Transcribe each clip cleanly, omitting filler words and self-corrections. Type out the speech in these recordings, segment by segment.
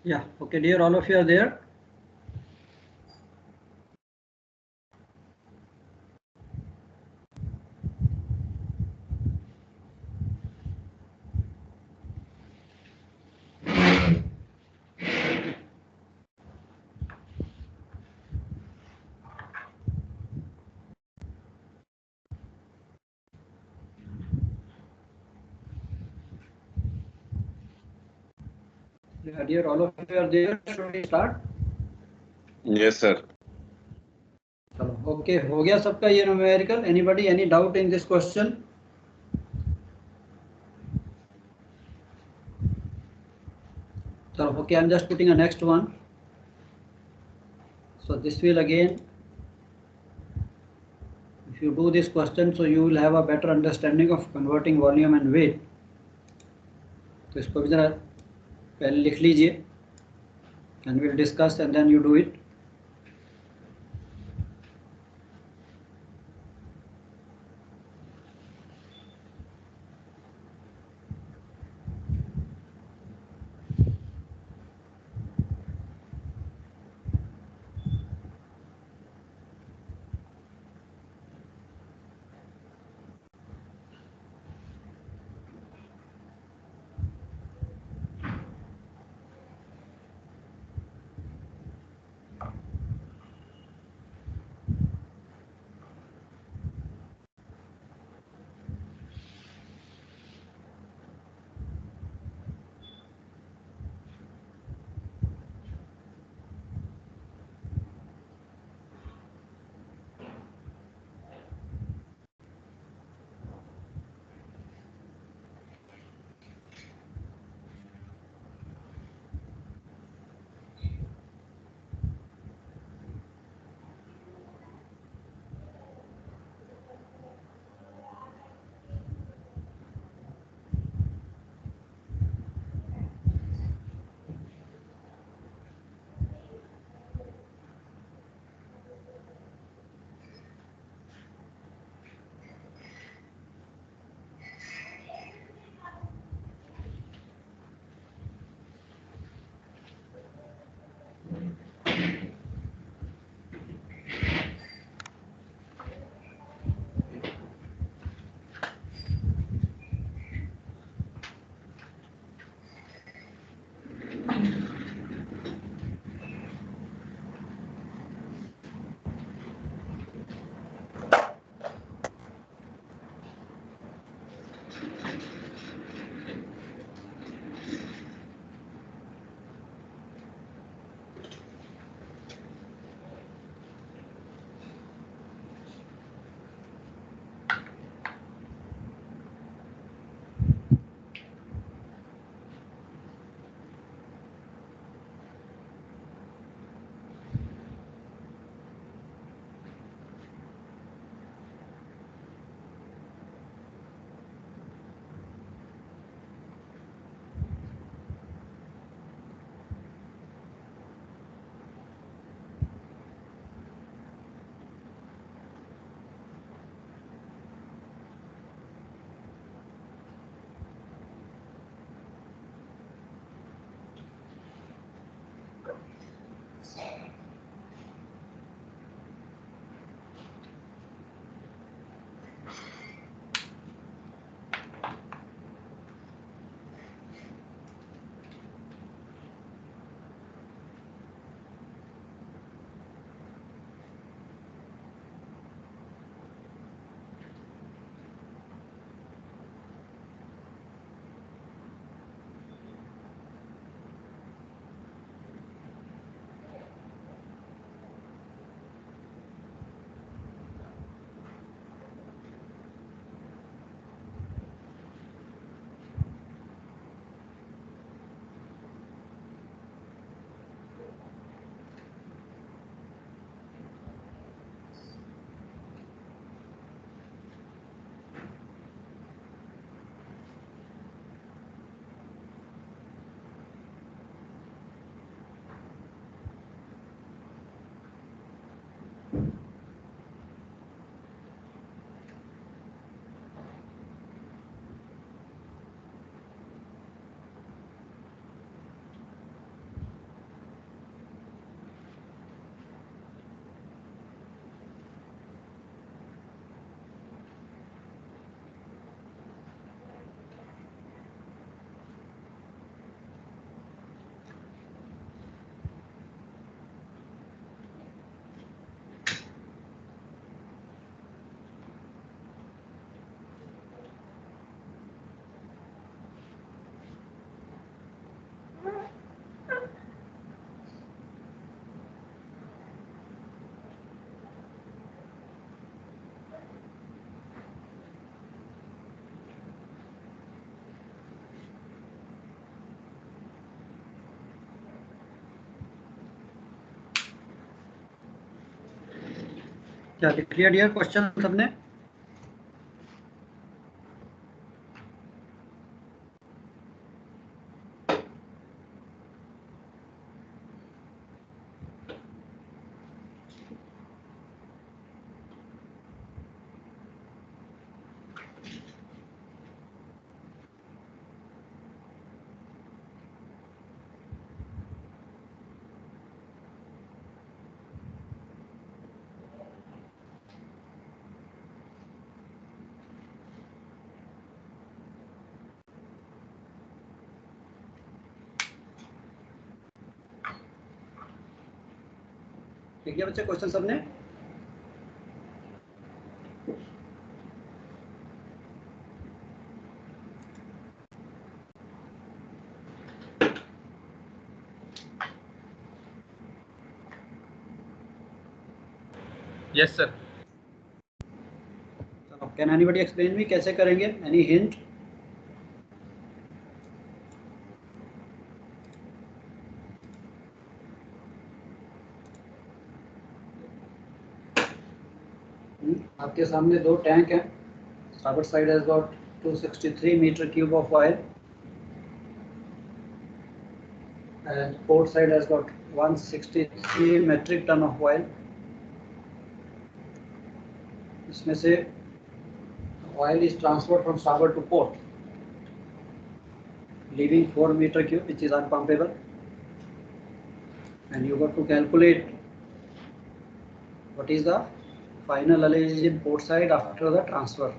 Yeah, okay, dear, all of you are there. Yeah, dear, all of you are there. Should we start? Yes, sir. चलो, okay, हो गया सबका ये numerical. Anybody, any doubt in this question? चलो, okay, I'm just putting a next one. So this will again, if you do this question, so you will have a better understanding of converting volume and weight. तो इसको भी जरा पहले लिख लीजिए, and we'll discuss and then you do it. क्या लिख लिया डियर क्वेश्चन सबने? ठीक है बच्चे क्वेश्चन सबने? Yes sir. चलो, कैन एनीबॉडी एक्सप्लेन मी कैसे करेंगे? Any hint? आपके सामने दो टैंक हैं. Starboard side has got 263 meter cube of oil and port side has got 163 metric ton of oil. इसमें से oil is transferred from starboard to port, leaving 4 meter cube which is unpumpable, and you got to calculate what is the final ullage in port side after the transfer.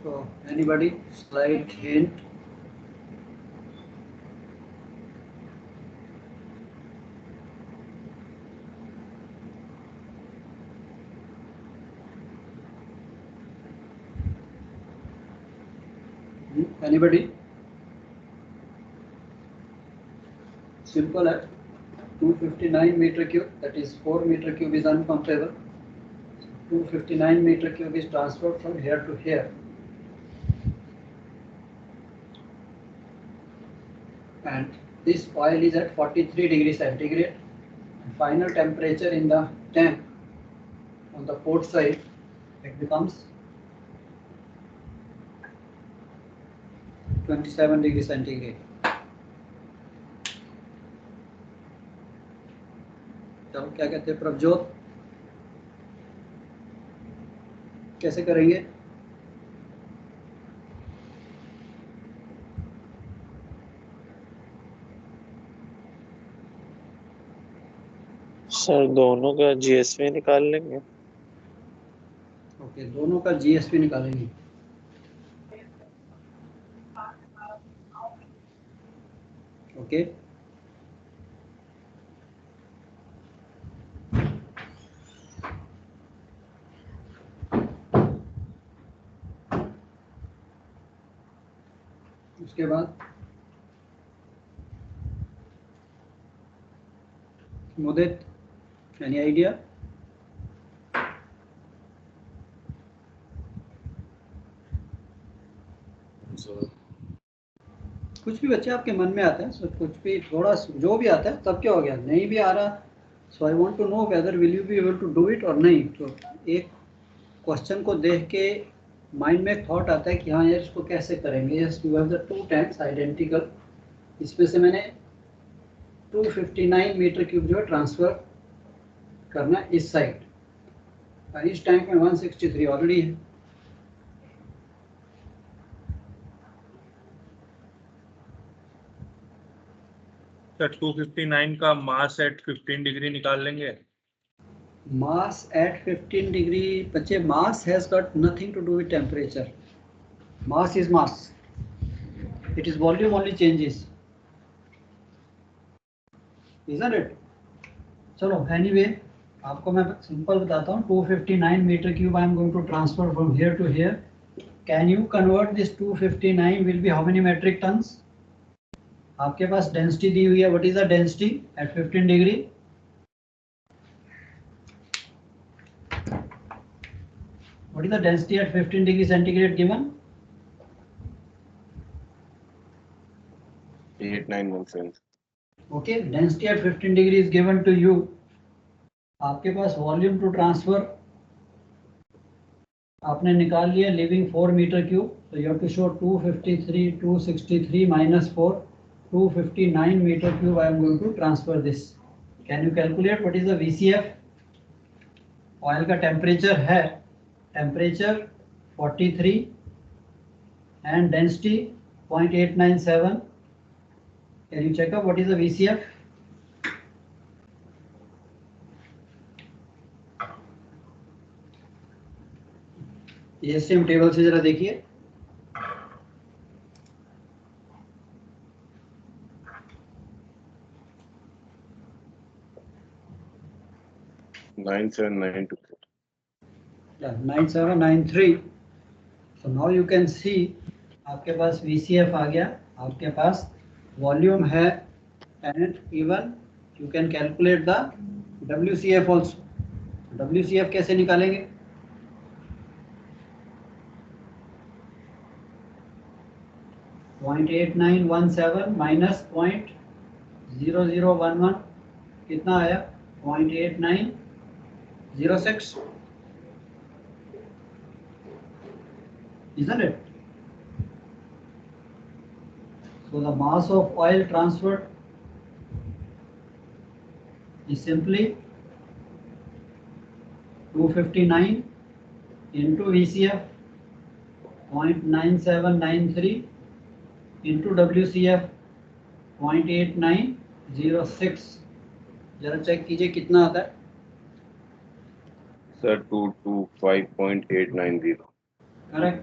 So anybody slight hint? Anybody? Simple. 259 meter cube, that is 4 meter cube is unpumpable. 259 meter cube is transferred from here to here. And this oil is at 43 degrees centigrade. And final temperature in the tank on the port side, it becomes 27 degrees centigrade. चलो क्या कहते हैं प्रभजोत, कैसे करेंगे? Sir दोनों का GSV निकाल लेंगे. ओके, दोनों का जीएसपी निकालेंगे. ओके, उसके बाद मुदित, एनी आइडिया? कुछ भी बच्चे आपके मन में आता है, सो कुछ भी थोड़ा जो भी आता है तब क्या हो गया, नहीं भी आ रहा, so I want to know whether will you be able to do it और नहीं. तो एक क्वेश्चन को देख के माइंड में एक थॉट आता है कि हाँ यार इसको कैसे करेंगे. Yes, you have the two tanks identical. इसमें से मैंने 259 मीटर क्यूब जो है ट्रांसफर करना है इस साइड, और इस टैंक में 163 ऑलरेडी है. सर 259 का मास एट 15 डिग्री निकाल लेंगे. Mass at 15 degree, बच्चे mass has got nothing to do with temperature. Mass is mass. It is volume only changes. Isn't it? चलो anyway, आपको मैं सिंपल बताता हूँ. 259 meter cube I am going to transfer from here to here. Can you convert this 259 will be how many metric tons? आपके पास density दी हुई है. What is the density at 15 degree? What is the density at 15 degree centigrade given? 8917. Okay, density at 15 degree is given to you. आपके पास volume to transfer आपने निकाल लिया, living 4 metre cube. तो you have to show 263 minus 4, 259 meter cube. I am going to transfer this. Can you calculate what is the VCF? Oil का temperature है, temperature 43 and density 0.897. Can you check up what is the VCF? ये same table से जरा देखिए. Nine seven nine two. Yeah, 9793. So now you can see आपके पास VCF आ गया, आपके पास वॉल्यूम है, and even you can calculate the WCF also. WCF कैसे निकालेंगे? .8917 minus 0.0011 कितना आया? 0.8906. Isn't it? So the mass of oil transferred is simply 259 into VCF 0.9793 into WCF 0.8906. जरा चेक कीजिए कितना आता है. Sir, 225.890. Correct.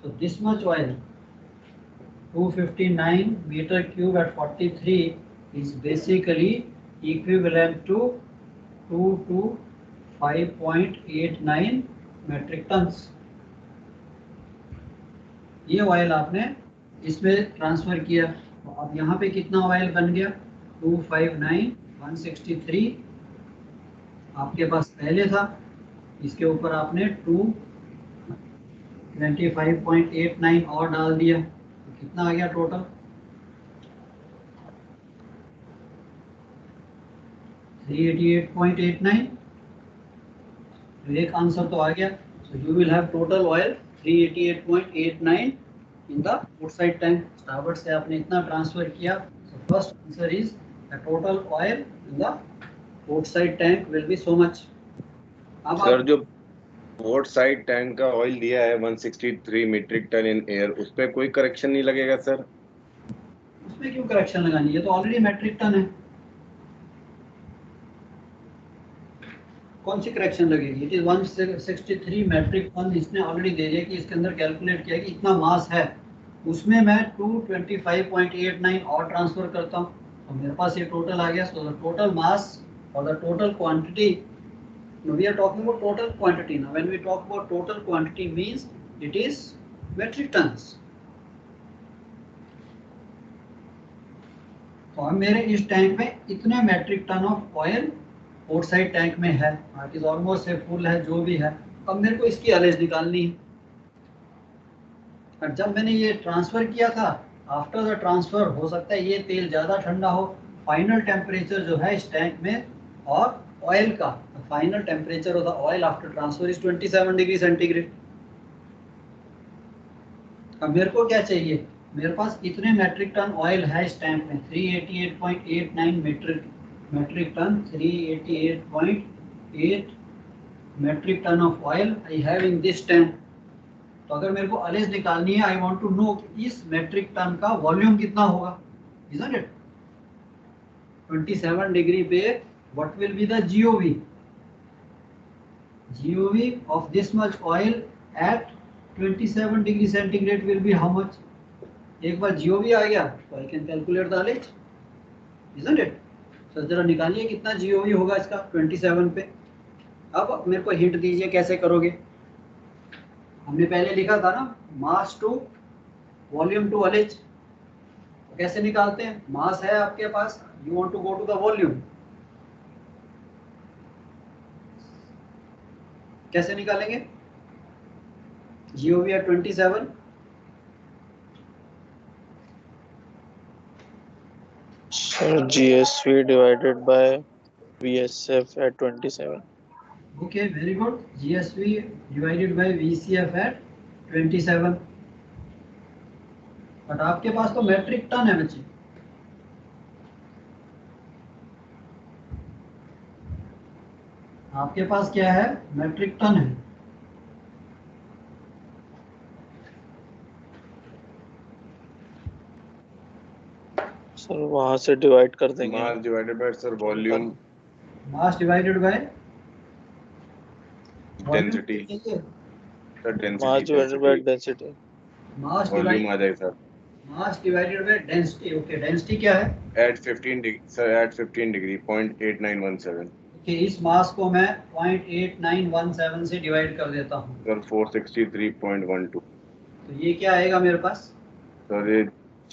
So this much oil, 259 meter cube at 43, is basically equivalent to 225.89 metric tons. ये oil आपने इसमें transfer किया. तो अब यहाँ पे कितना ऑयल बन गया? 259,163 आपके पास पहले था, इसके ऊपर आपने 225.89 और डाल दिया. तो कितना आ गया टोटल? 388.89. तो एक आंसर तो आ गया. So you will have total oil 388.89 in the outside tank. Starboard से आपने इतना ट्रांसफर किया. So first answer is the total oil in the outside tank will be so much. अब सर, जो बोर्ड साइड टैंक का oil दिया है 163 metric ton in air, उस पे कोई करेक्शन नहीं लगेगा सर? उसमें क्यों करेक्शन लगानी है? तो ऑलरेडी मेट्रिक टन है. कौन सी करेक्शन लगेगी? It is 163 metric ton. इसने ऑलरेडी दे दिया कि इसके अंदर कैलकुलेट किया कि इतना मास है, उसमें मैं 225.89 और ट्रांसफर करता हूँ, तो मेरे पास ये टोटल आ गया. सो द टोटल मास और the total quantity, we are talking about total quantity. Now when we talk about total quantity means it is metric tons. तो अब मेरे इस टैंक में इतने metric ton of oil outside tank में है. It is almost full है, जो भी है. अब मेरे को इसकी एवरेज निकालनी है. और जब मैंने ये ट्रांसफर किया था, आफ्टर द ट्रांसफर हो सकता है ये तेल ज़्यादा ठंडा हो. फाइनल टेम्परेचर जो है इस टैंक में और ऑयल का, final temperature of the oil after transfer is 27 degree centigrade. अब मेरे को क्या चाहिए? मेरे पास इतने मेट्रिक टन ऑयल है इस टैंक में, 388.89 metric ton, 388.8 metric ton of oil I have in this tank. तो अगर मेरे को एवरेज निकालनी है, आई वांट टू नो इस मेट्रिक टन का वॉल्यूम कितना होगा. isn't it? 27 डिग्री पे what will be the GOV? GOV of this much oil at 27 degree centigrade will be how much? एक बार GOV आ गया तो I can calculate the average. isn't it? तो जरा निकालिए कितना GOV होगा इसका 27 पे. अब मेरे को हिंट दीजिए कैसे करोगे. हमने पहले लिखा था ना, mass to volume to average. तो कैसे निकालते हैं? मास है आपके पास, you want to go to the volume. कैसे निकालेंगे? GOV at 27. Sir GSV divided by VSF at 27. Okay, very good. GSV divided by VCF at 27. But आपके पास तो मेट्रिक टन है बच्चे. आपके पास क्या है? मेट्रिक टन है. सर वहां से डिवाइड कर देंगे. Mass divided by sir volume mass divided by density sir mass divided by density density. Mass volume आ जाए sir mass divided by density. Okay, density क्या है? At 15 degree sir at 15 degree 0.8917 okay, इस mass को मैं 0.8917 से divide कर देता हूँ. सर 463.12 तो ये क्या आएगा मेरे पास? सर ये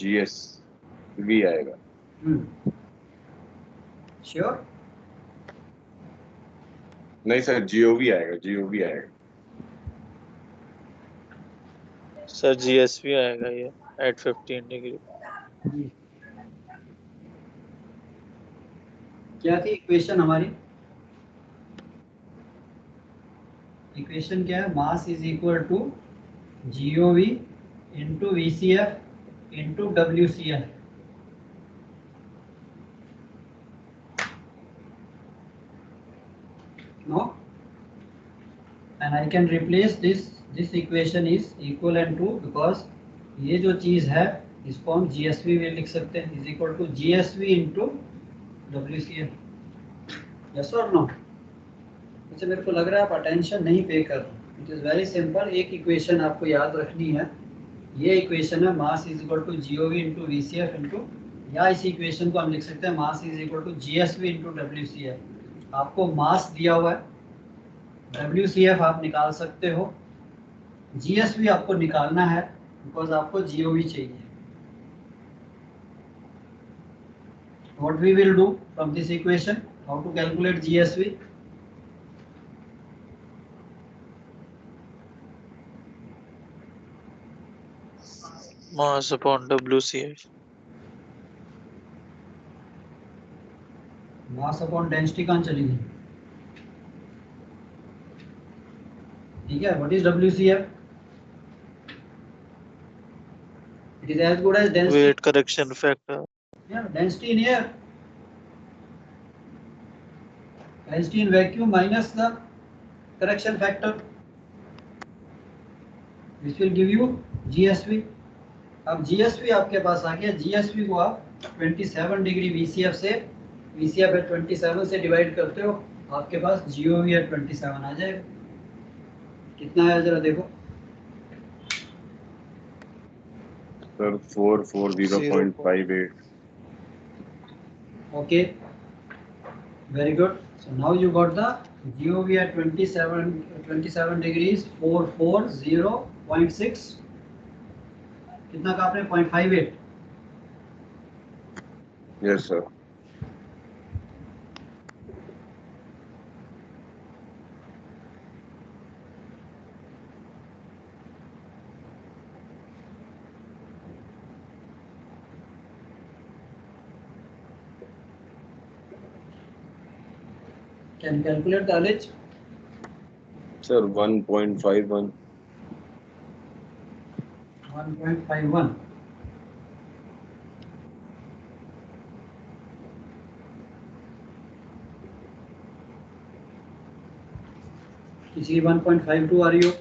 GSV आएगा. श्योर? नहीं सर GOV आएगा. सर GSV आएगा ये at 15 डिग्री. क्या थी इक्वेशन हमारी? इक्वेशन क्या है? Mass is equal to GOV into VCF into WCF. No? And I can replace this equation is equivalent to, because ये जो चीज है इसको हम GSV में लिख सकते हैं, is equal to GSV into WCF. Yes और नो? अच्छा, मेरे को लग रहा है आप अटेंशन नहीं पे कर रहे. It is very simple. एक इक्वेशन आपको याद रखनी है. ये इक्वेशन है mass is equal to GOV into VCF into, या इस इक्वेशन को हम लिख सकते हैं mass is equal to GSV into WCF. आपको मास दिया हुआ है, WCF आप निकाल सकते हो, GSV आपको निकालना है बिकॉज आपको GOV चाहिए. What we will do from this equation? How to calculate GSV? Mass upon WCF. Mass upon density कहाँ चली गई? ठीक है. What is WCF? It is as good as density. Weight correction factor. Yeah, density in air. Density in vacuum minus the correction factor, which will give you GSV. अब GSV आपके पास आ गया. GSV को आप 27 डिग्री VCF से, VCF at 27 से divide करते हो, आपके पास GOV at 27 आ जाएगा. कितना है जरा देखो. Sir 440.58. Okay, very good. So now you got the GOV at 27 degrees 440.6. कितना का आपने? 0.58. Yes sir. Can you calculate the LH? Sir 1.51. 1.51. किसी 1.52 आ रही हो?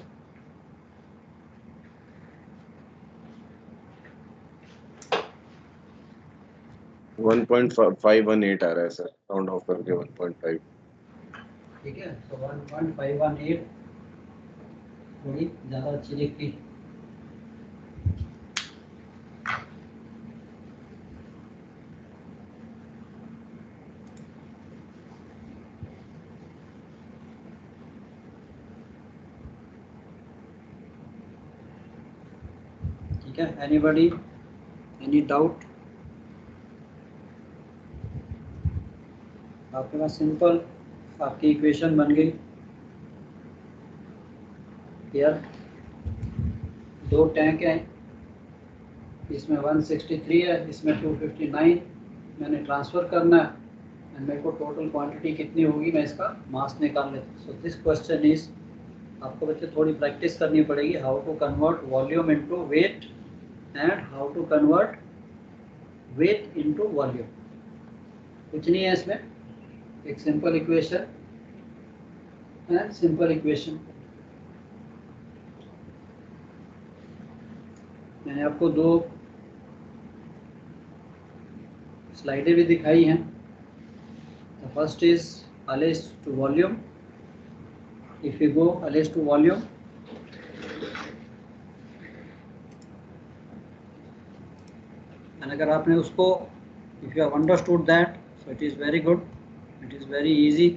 वन 1.518 आ रहा है सर, राउंड ऑफ करके 1.5. ठीक है. तो 1.518 थोड़ी ज़्यादा अच्छी दिखती. ठीक है. Anybody, any doubt? आपके पास सिंपल आपकी इक्वेशन बन गई. यार दो टैंक हैं, इसमें 163 है, इसमें 259. मैंने ट्रांसफ़र करना है एंड मेरे को टोटल क्वांटिटी कितनी होगी मैं इसका मास निकाल लेता हूँ. सो दिस क्वेश्चन इज, आपको बच्चे थोड़ी प्रैक्टिस करनी पड़ेगी how to convert volume into weight and how to convert weight into volume. कुछ नहीं है इसमें, एक simple equation and simple equation. मैंने आपको 2 स्लाइडें भी दिखाई हैं. The first is ullage to volume. If you go ullage to volume, and अगर आपने उसको, if you have understood that, so it is very good, it is very easy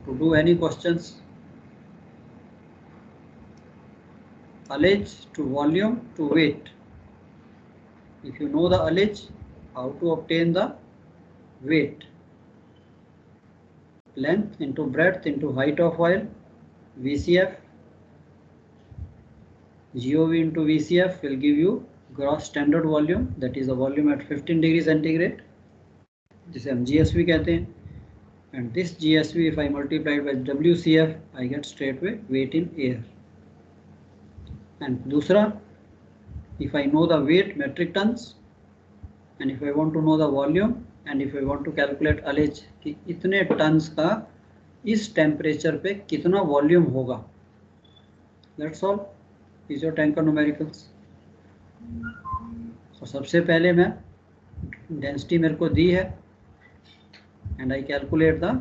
to do any questions. Allege to volume to weight. If you know the allege, how to obtain the weight? Length into breadth into height of oil, VCF, GOV into VCF will give you gross standard volume, that is the volume at 15 degrees centigrade, जिसे हम GSV कहते हैं. And this GSV, if I multiply it by WCF, I get straightway weight in air. And दूसरा, if I know the weight metric tons and if I want to know the volume and if I want to calculate allege कि इतने turns का इस temperature पे कितना volume होगा, that's all is your tanker numericals. So सबसे पहले मैं डेंसिटी मेरे को दी है and I calculate the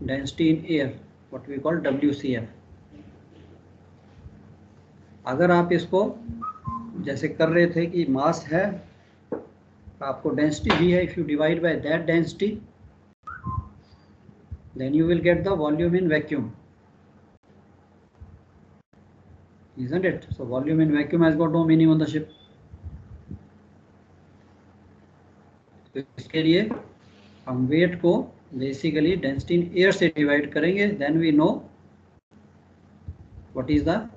density in air, what we call WCF. अगर आप इसको जैसे कर रहे थे कि मास है, आपको डेंसिटी दी है, if you divide by that density than you will get the volume in vacuum, isn't it? So volume in vacuum has got no meaning on the ship. तो इसके लिए हम वेट को बेसिकली डेंसिटी इन एयर से divide करेंगे, then we know what is the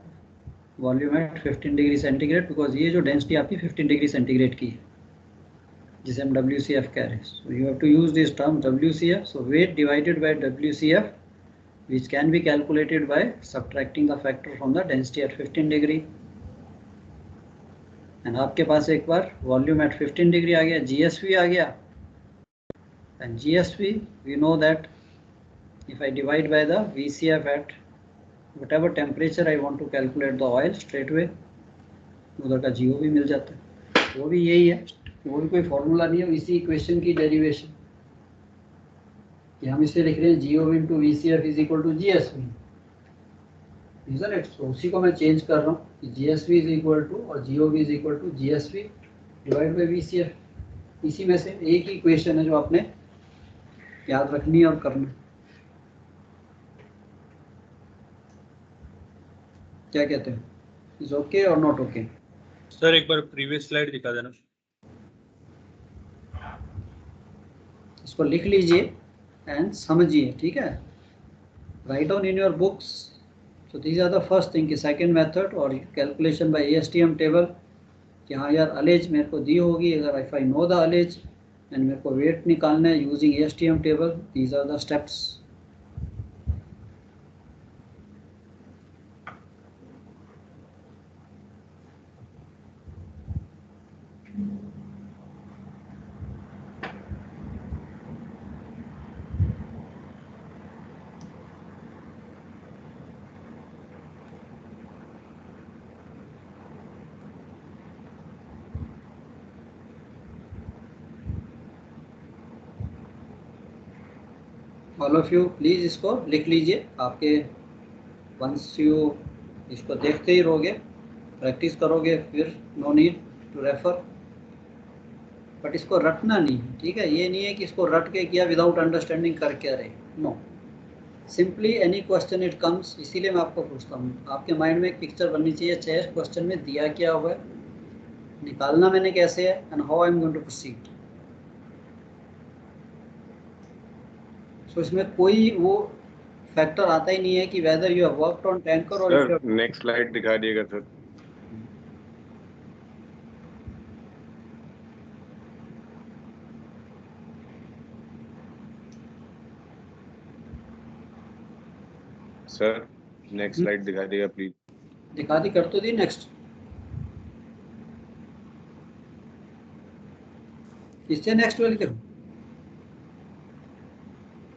volume at 15 degree centigrade, because ये जो density आपकी 15 डिग्री सेंटीग्रेड की है जिसे हम WCF कह रहे हैं. So you have to use this term WCF. So weight divided by WCF which can be calculated by subtracting the factor from the density at 15 degree. And आपके पास एक बार वॉल्यूम एट 15 डिग्री आ गया, GSV आ गया, and GSV we know that if I divide by the VCF at whatever temperature I want to calculate the oil, straight away उधर का GO भी मिल जाता है. वो भी यही है, वो भी कोई फॉर्मूला नहीं है, इसी इक्वेशन की डेरिवेशन कि हम इसे लिख रहे हैं GO into VCF is equal to GSV, isn't it? So उसी को मैं चेंज कर रहा हूँ कि GSV is equal to और GOV is equal to GSV divided by VCF. इसी में से एक ही इक्वेशन है जो आपने याद रखनी है और करना. क्या कहते हैं, इज ओके और नॉट ओके? सर एक बार प्रीवियस स्लाइड दिखा देना. इसको लिख लीजिए एंड समझिए, ठीक है? Right down in your books. So this are the first thing कि सेकंड मेथड और कैलकुलेशन बाय ASTM टेबल कि हाँ यार अलेज मेरे को दी होगी, अगर if I know the ullage and मेरे को वेट निकालना है using ASTM table, these are the steps. All of you please इसको लिख लीजिए. आपके वंस यू इसको देखते ही रहोगे, प्रैक्टिस करोगे, फिर no need to refer. But इसको रटना नहीं, ठीक है? ये नहीं है कि इसको रट के किया विदाउट अंडरस्टैंडिंग कर क्या रहे, no. Simply any question it comes, इसीलिए मैं आपको पूछता हूँ. आपके माइंड में एक पिक्चर बननी चाहिए, चाहे क्वेश्चन में दिया क्या हुआ है, निकालना मैंने कैसे है, and how I am going to proceed. So इसमें कोई वो फैक्टर आता ही नहीं है कि whether you have worked on tanker और नेक्स्ट स्लाइड दिखा दिएगा सर. सर नेक्स्ट स्लाइड दिखा देगा प्लीज। दिखा दी, कर तो दी। नेक्स्ट इससे नेक्स्ट वाली करो।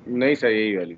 नहीं सर यही वाली।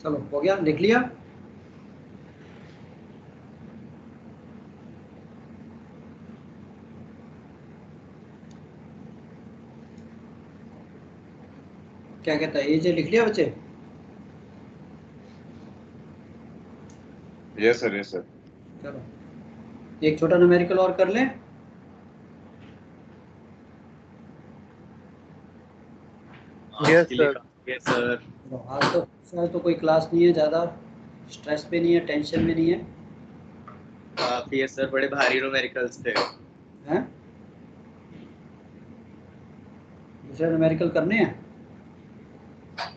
चलो हो गया, लिख लिया। क्या कहता है, ये जो लिख लिया बच्चे? Yes sir yes sir. चलो एक छोटा न्यूमेरिकल और कर लें। Yes, sir. Yes sir. चलो, आज तो कोई क्लास नहीं है, ज़्यादा स्ट्रेस पे नहीं है, टेंशन में नहीं है। काफी है सर, बड़े भारी न्यूमेरिकल्स थे। हैं? दूसरे न्यूमेरिकल करने हैं?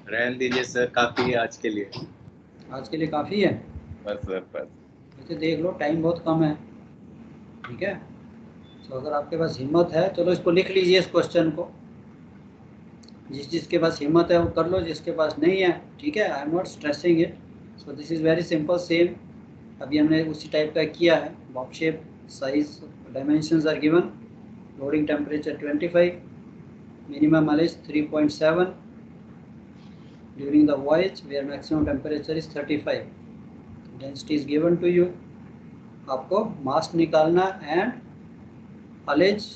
रहने दीजिए सर, काफी है आज के लिए। आज के लिए काफ़ी है। बस सर बस। वैसे देख लो टाइम बहुत कम है, ठीक है। तो अगर आपके पास हिम्मत है, चलो इसको लिख लीजिए, इस क्वेश्चन को। जिसके पास हिम्मत है वो कर लो, जिसके पास नहीं है ठीक है, I am not stressing it. So this is very simple, same अभी हमने उसी टाइप का किया है। Box shape, size, dimensions are given, loading temperature 25, minimum mileage 3.7 during the voyage where maximum temperature is 35, density is given to you। आपको मास निकालना and mileage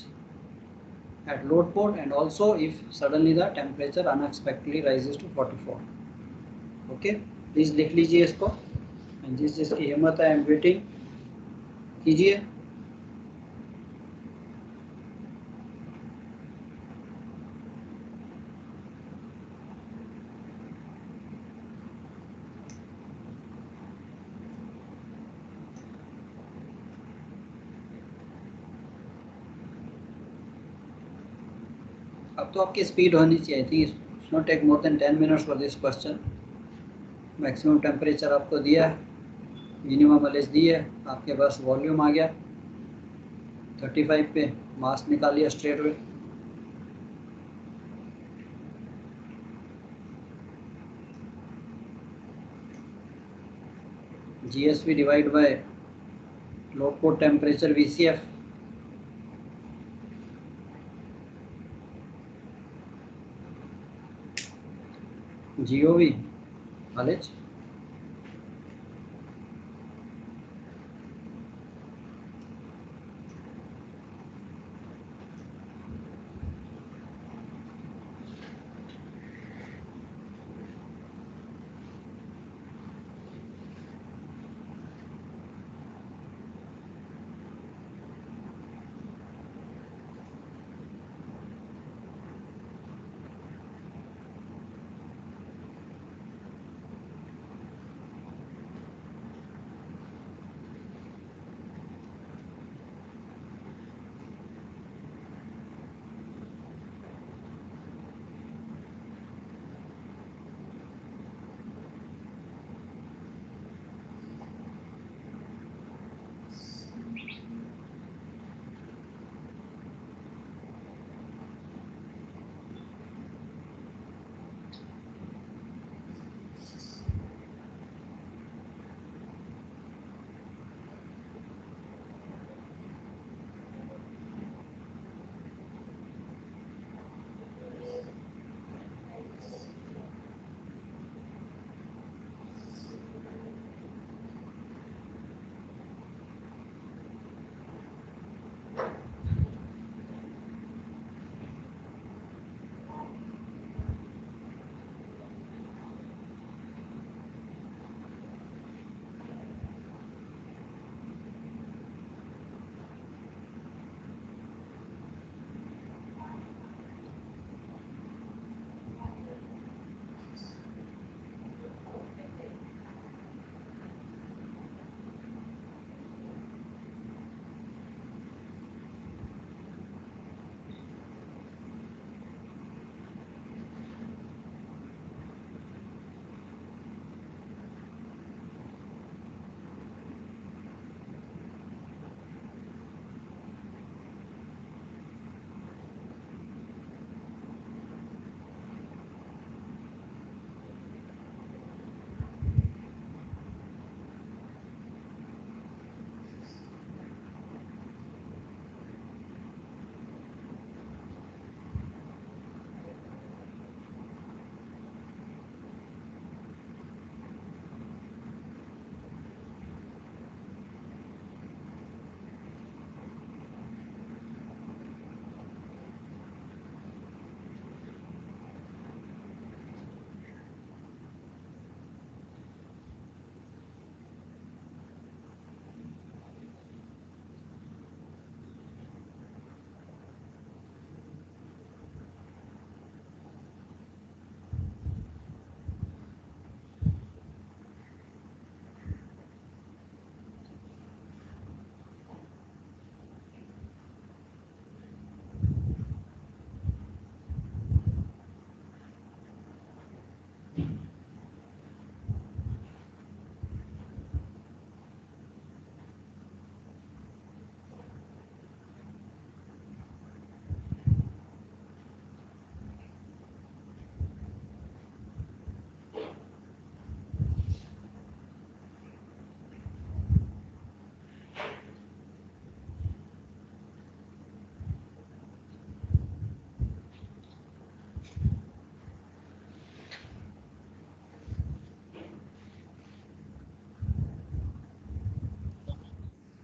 at load port, and also if suddenly the temperature unexpectedly rises to 44। Okay, please लिख लीजिए इसको, जिसकी हिम्मत है, I am waiting, कीजिए। अब तो आपकी स्पीड होनी चाहिए थी। It's not take more than 10 minutes for this question. Maximum temperature आपको दिया है, मिनिमम माइलेज दी है, आपके पास वॉल्यूम आ गया 35 पे, मास निकालिए straight way. GSV divide by load port temperature VCF, GOV mileage,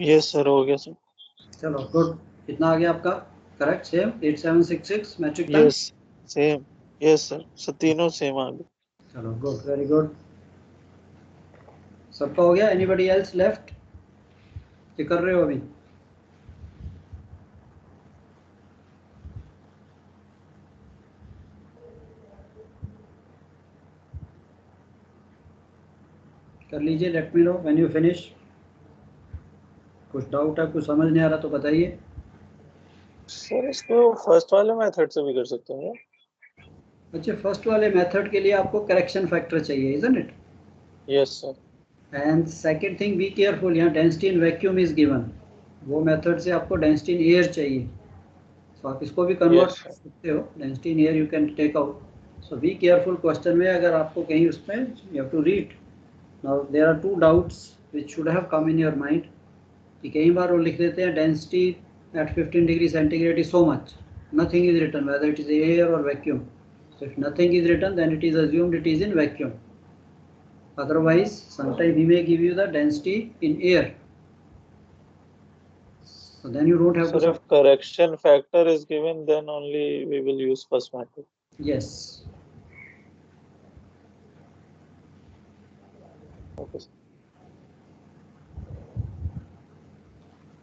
yes sir, हो गया सर। चलो गुड, कितना आ गया आपका? Correct, same 8766 metric ton. Yes same, yes sir, तीनों सेम आ गए। चलो गुड, वेरी गुड, सबका हो गया। Anybody else left? ये कर रहे हो अभी? कर लीजिए, let me know when you finish. कुछ डाउट है, कुछ समझ नहीं आ रहा तो बताइए। सर इसको फर्स्ट वाले मेथड से भी कर सकते हैं क्या? अच्छा, फर्स्ट वाले मेथड के लिए आपको करेक्शन फैक्टर चाहिए, isn't it? Yes sir. And second thing, be careful, यहाँ density in vacuum is given. वो मेथड से आपको डेंसिटी इन एयर चाहिए, तो आप इसको भी कन्वर्ट यस कर सर। सकते हो। Density in air you can take out. So be careful, question में अगर आपको कहीं उसमें you have to read. Now there are two doubts which should have come in your mind, कि कई बार वो लिख देते हैं density at 15 degree centigrade is so much, nothing is written whether it is air और vacuum. So if nothing is written, then it is assumed it is in vacuum. Otherwise, sometimes we may give you the density in air. So then you don't have Sir, to. if correction factor is given, then only we will use first method. Yes. Okay.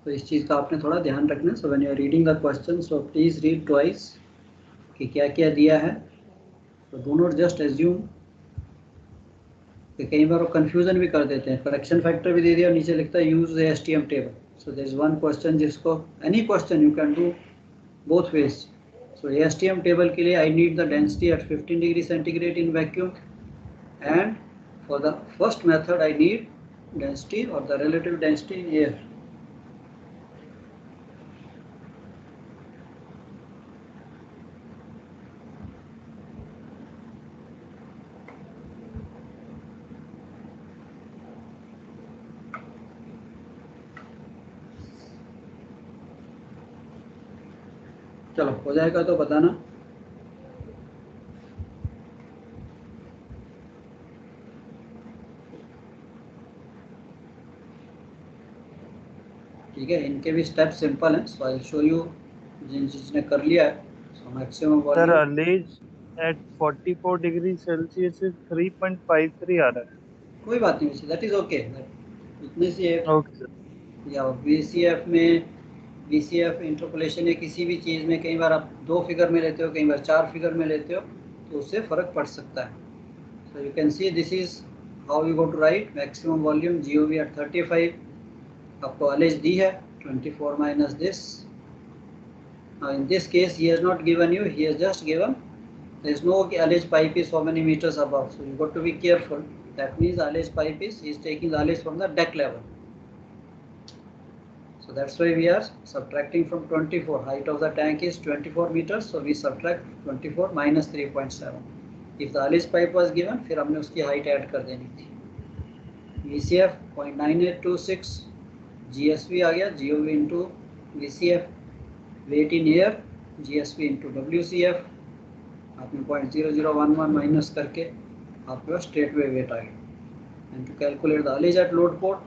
तो इस चीज़ का आपने थोड़ा ध्यान रखना. So when you are reading the question, so please read twice कि क्या क्या दिया है. So do not just assume. कि कई बार वो कंफ्यूजन भी कर देते हैं. करेक्शन फैक्टर भी दे दिया और नीचे लिखता है use STM table. So there is one question जिसको any question you can do both ways. So ASTM table के लिए I need the density at 15 degree centigrade in vacuum, and for the first method I need density or the relative density in air. चलो हो जाएगा तो बताना. ठीक है, इनके भी स्टेप सिंपल हैं. सो आई शो यू जिसने कर लिया है. So maximum sir volume ullage at 44 degree Celsius 3.53 आ रहा है. कोई बात नहीं, दैट इज ओके. इतने से ओके सर. या VCF में VCF इंटरपोलेशन या किसी भी चीज़ में कई बार आप 2 फिगर में लेते हो, कई बार 4 फिगर में लेते हो, तो उससे फ़र्क पड़ सकता है. So you can see this is how you go to write maximum volume GOV at 35. आपको अलेज दी है 24 minus this. Now in this case he has not given you, he has just given there is no allege pipe is so many meters above. So you got to be careful. That means allege pipe is he is taking the allege from the deck level. So that's why we are subtracting from 24. Height of the tank is 24 meters. So we subtract 24 minus 3.7. If the allege pipe was given, फिर हमने उसकी height add कर देनी थी. VCF 0.9826, GSV आ गया, GOV into VCF, weight in air, GSV into WCF. आपने 0.0011 minus करके आपके पास स्ट्रेट वे वेट आ गया. And to calculate the allege at load port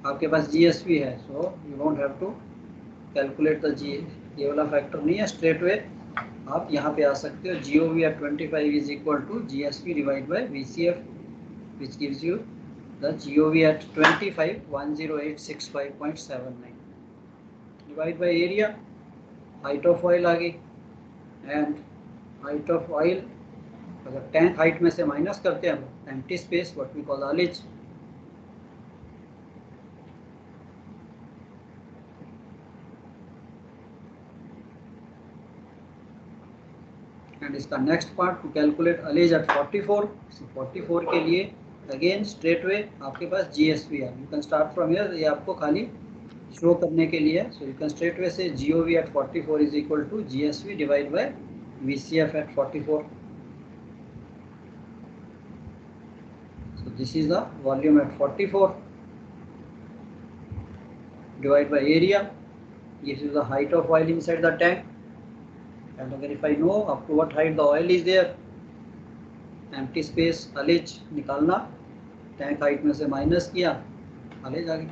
आपके पास GSV है, so you don't have to calculate the G. ये वाला फैक्टर नहीं है. स्ट्रेट वे आप यहाँ पे आ सकते हो. GOV at 25 is equal to GSV divided by VCF, which gives you the GOV at 25 10865.79 divided by area. height of oil आ गई, and height of oil अगर टैंक हाइट में से माइनस करते हैं empty space, what we call allege. And इसका next part to calculate allege at 44. So 44 के लिए again straight way आपके पास GSV है. You can start from here, ये आपको खाली शो करने के लिए. So you can straight way से GOV at 44 is equal to GSV divide by VCF at 44. So this is the volume at 44 divided by area. This is the height of oil inside the tank. And अगर if I know up to what height the oil is there, empty space allege निकालना, tank height में से minus किया, allege आ गई.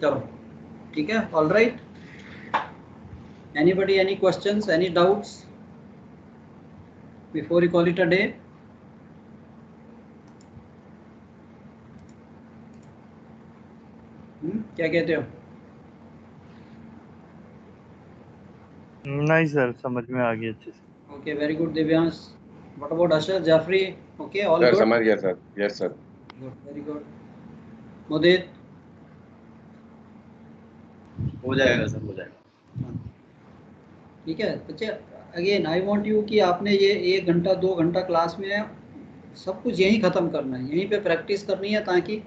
चलो ठीक है, all right. Anybody, any questions, any doubts before we call it a day? क्या कहते हो? नहीं सर, समझ में आ गया अच्छे से. Okay, very good, Divyansh. What about Asher, Jeffrey? Okay, all sir good. समझ गया sir. Yes sir. Good, very good. Mudit? हो जाएगा सर, हो जाएगा. ठीक है. अच्छा, अगेन आई वांट यू कि आपने ये 1 घंटा 2 घंटा क्लास में सब कुछ यहीं ख़त्म करना है, यहीं पे प्रैक्टिस करनी है, ताकि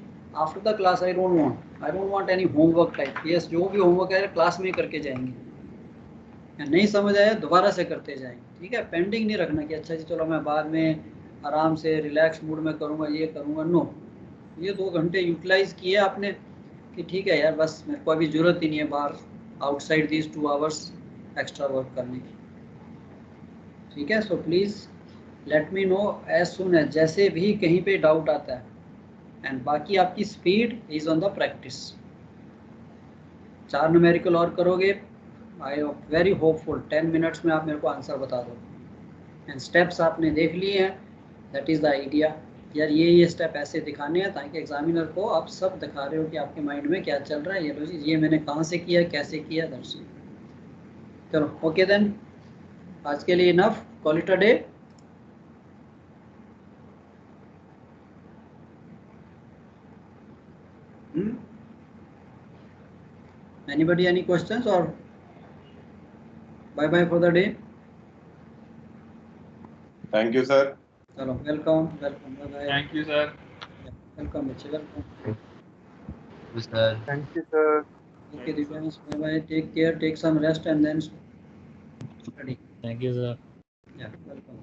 after the class I don't want any homework type. Yes, जो भी होमवर्क है क्लास में करके जाएंगे, या नहीं समझ आया दोबारा से करते जाएंगे. ठीक है, पेंडिंग नहीं रखना कि अच्छा जी चलो मैं बाद में आराम से रिलैक्स मूड में करूँगा, ये करूँगा. नो, ये 2 घंटे यूटिलाइज़ किए आपने कि ठीक है यार, बस मेरे को अभी ज़रूरत ही नहीं है बाहर outside these 2 hours extra work करने की. ठीक है, so please let me know as soon as, जैसे भी कहीं पे डाउट आता है. एंड बाकी आपकी speed is on the practice. 4 numerical और करोगे, I am very hopeful 10 minutes में आप मेरे को आंसर बता दो. एंड स्टेप्स आपने देख लिए हैं, दैट इज़ द आइडिया. यार ये स्टेप ऐसे दिखाने हैं ताकि एग्जामिनर को आप सब दिखा रहे हो कि आपके माइंड में क्या चल रहा है. ये लो जी, ये मैंने कहाँ से किया, कैसे किया, दैट्स इट. चलो ओके देन, आज के लिए enough, call it a day. Anybody, any questions, or bye bye for the day? Thank you sir. चलो, welcome, bye bye. Thank you sir. Welcome बच्चे, welcome. Sir thank you sir. Okay, Divyansh, bye bye. Take care, take some rest, and then study. Thank you sir. Yeah, welcome.